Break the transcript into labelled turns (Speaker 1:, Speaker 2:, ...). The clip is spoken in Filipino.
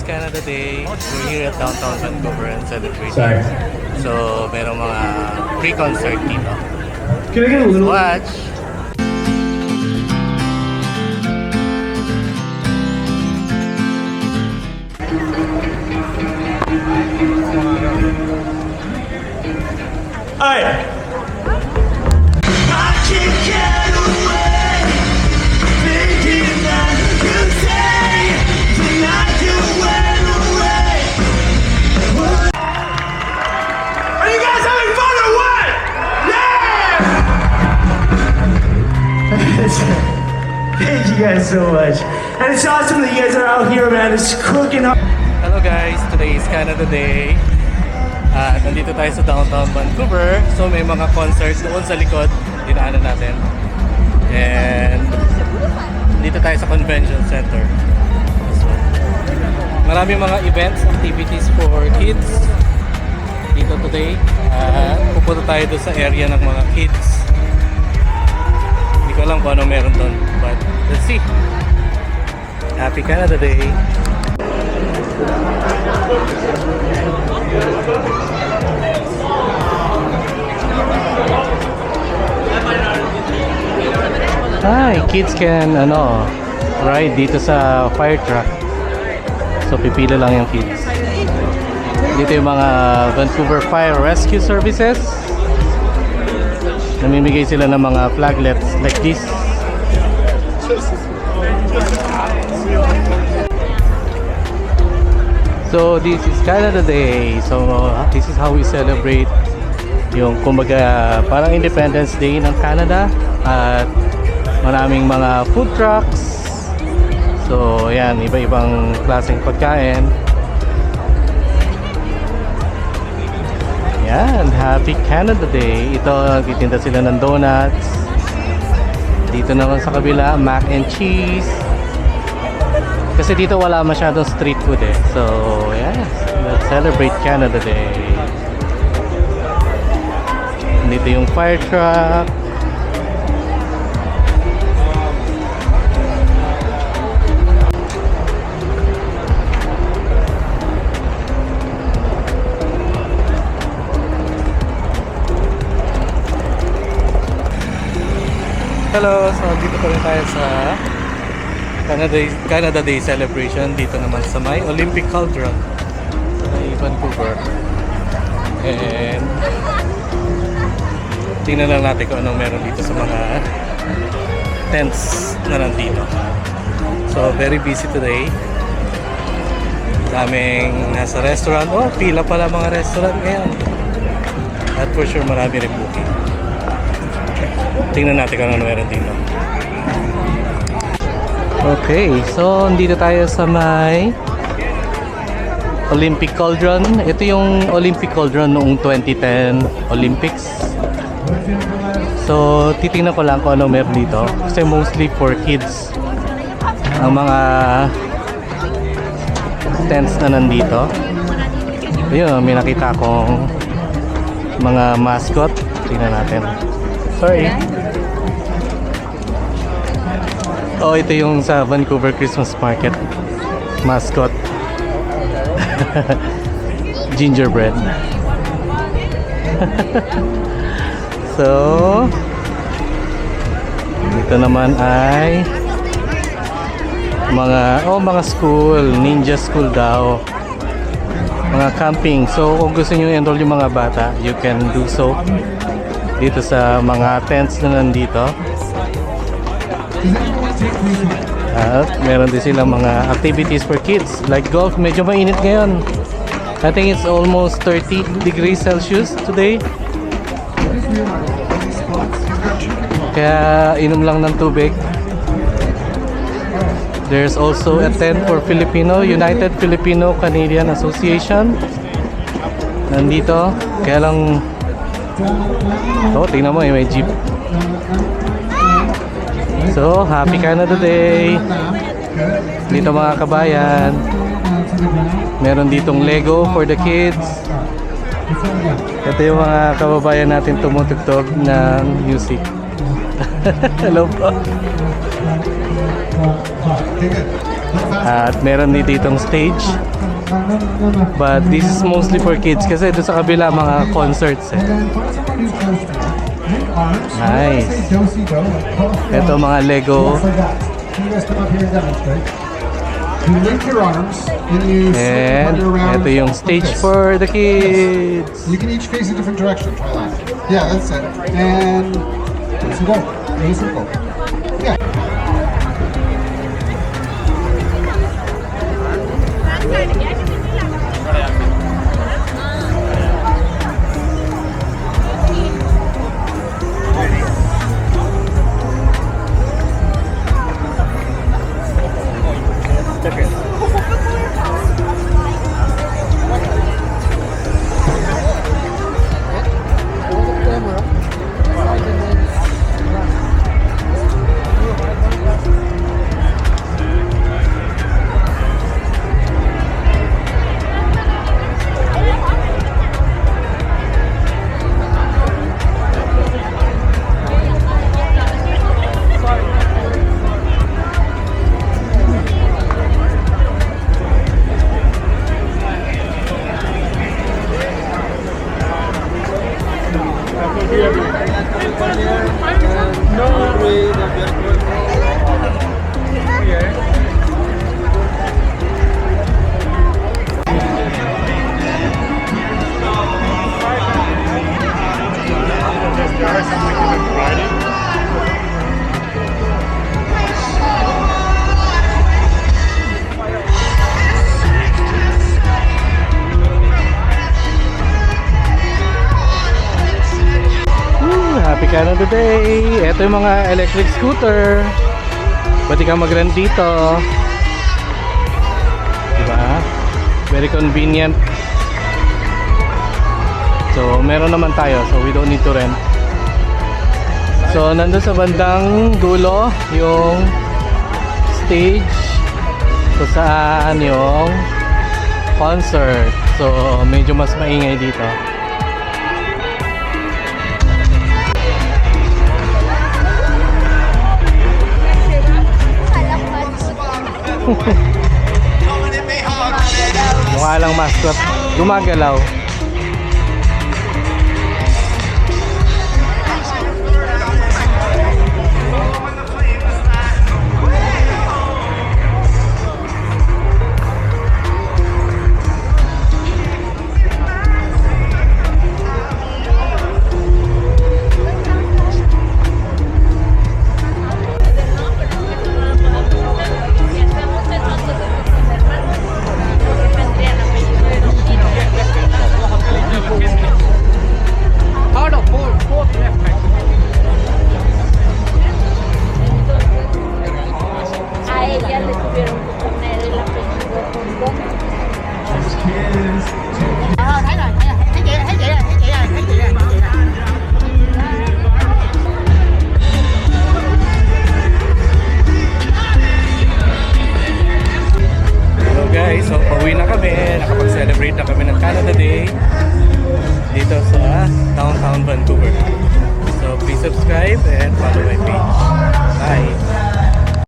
Speaker 1: is Canada Day. We're here at downtown Vancouver and celebrating.
Speaker 2: Sorry.
Speaker 1: So, merong mga pre-concert dito.
Speaker 2: Can I get a little?
Speaker 1: Watch!
Speaker 2: Alright. Thank you guys so much. And it's awesome that you guys are out here, man. It's cooking up.
Speaker 1: Hello guys, today is Canada Day. At nandito tayo sa downtown Vancouver. So may mga concerts doon sa likod, dinaanan natin. And dito tayo sa convention center. So, maraming mga events, activities for kids dito today. Pupunta tayo doon sa area ng mga kids. Hindi ko alam kung ano meron doon, but let's see. Happy Canada Day! Hi, kids can ride dito sa fire truck. So pipila lang yung kids. Dito yung mga Vancouver Fire Rescue Services. Namimigay sila ng mga flaglets like this. So this is Canada Day. So this is how we celebrate yung kumbaga parang Independence Day ng Canada. At maraming mga food trucks. So ayan, iba-ibang klaseng pagkain. Yan, Happy Canada Day. Ito, nagtitinda sila ng donuts. Dito naman sa kabila, mac and cheese. Kasi dito wala masyadong street food eh. So, yes, let's celebrate Canada Day. Dito yung fire truck. Hello, so dito pa rin tayo sa Canada Day celebration dito naman sa may Olympic Cauldron sa may Vancouver. And tingnan lang natin kung anong meron dito sa mga tents na nandito. So very busy today. Daming nasa restaurant. Oh, pila pala mga restaurant ngayon. At for sure marami rin booking. Tingnan natin kung ano meron dito. Okay, so dito tayo sa may Olympic Cauldron. Ito yung Olympic Cauldron noong 2010 Olympics. So titingnan ko lang kung ano meron dito. Kasi mostly for kids ang mga tents na nandito. Ayun, may nakita akong mga mascot. Tingnan natin. Sorry. Oh, ito yung sa Vancouver Christmas Market mascot. Gingerbread. So, dito naman ay mga school, ninja school daw. Mga camping. So, kung gusto niyo enroll yung mga bata, you can do so dito sa mga tents na nandito. At meron din silang mga activities for kids like golf. Medyo mainit ngayon. I think it's almost 30 degrees Celsius today. Kaya inom lang ng tubig. There's also a tent for Filipino, United Filipino Canadian Association. Nandito. Kaya lang tingnan mo may jeep. So, Happy Canada Day! Dito mga kabayan, meron ditong Lego for the kids. Ito yung mga kababayan natin tumutugtog ng music. Hello po. At meron din ditong stage. But this is mostly for kids kasi doon sa kabila mga concerts eh. Nice. Ito mga Lego. And ito yung stage for the kids.
Speaker 3: You can each face a different direction. Try that. Yeah, that's it. And let's go. Really simple. Yeah.
Speaker 1: Happy Canada Day! Ito yung mga electric scooter. Pwede kang mag-rent dito. Diba? Very convenient. So, meron naman tayo. So, we don't need to rent. So, nandun sa bandang dulo yung stage kung saan yung concert. So, medyo mas maingay dito. Mukha lang mascot. Gumagalaw.
Speaker 4: A ella le tuvieron que poner el apellido con
Speaker 1: Hello guys, so pauwi na kami. Nakapag-celebrate na kami ng Canada Day dito sa downtown Vancouver. So please subscribe and follow my page.